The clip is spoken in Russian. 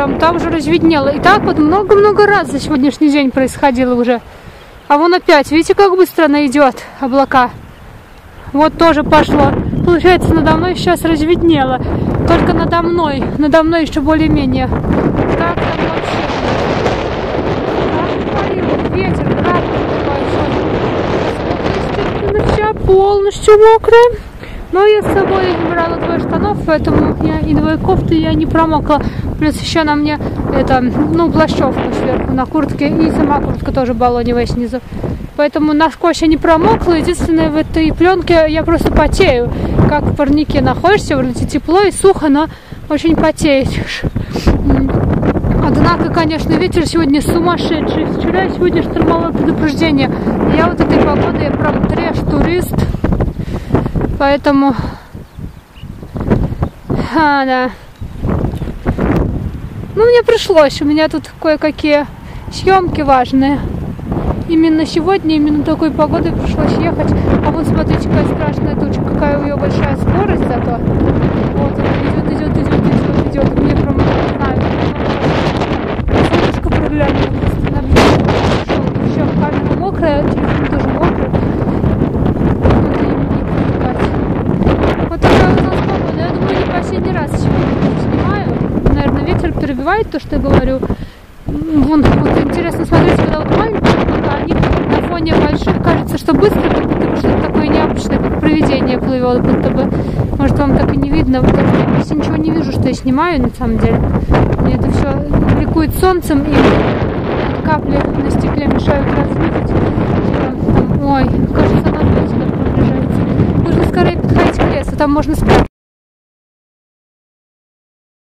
вечером там уже разведнело. И так вот много-много раз за сегодняшний день происходило уже. А вон опять, видите, как быстро она идет, облака. Вот тоже пошло. Получается, надо мной сейчас разведнело. Только надо мной еще более-менее. Так там вообще. Ветер, град большой. Вся полностью мокрая. Но я с собой не брала двое штанов, поэтому и двое кофты я не промокла. Плюс еще на мне плащевка сверху на куртке. И сама куртка тоже баллоневая снизу. Поэтому насквозь я не промокла. Единственное, в этой пленке я просто потею. Как в парнике находишься, вроде тепло и сухо, но очень потеешь. Однако, конечно, ветер сегодня сумасшедший. Вчера и сегодня штормовое предупреждение. Я вот этой погодой прям трэш-турист. Поэтому... да. Мне пришлось. У меня тут кое-какие съемки важные. Именно сегодня, именно такой погодой пришлось ехать. А вот смотрите, какая страшная туча, какая у нее большая скорость зато. Вот она идет. И мне прям, не знаю, солнышко проглянуло просто на мне. Все, камера мокрая, телефон тоже мокрый. Вот такая у нас погода. Я думаю, не последний раз сегодня снимаю. Наверное, ветер перебивает то, что я говорю. Вот интересно смотреть, когда вот маленькие, они на фоне больших, кажется, что быстро, как будто бы что-то такое необычное, как провидение плывет, будто бы. Может, вам так и не видно. Вот я почти ничего не вижу, что я снимаю, на самом деле. Мне это все бликует солнцем, и капли на стекле мешают разглядеть. Ой, кажется, она опять как приближается. Нужно скорее подходить к лесу, там можно спрятаться.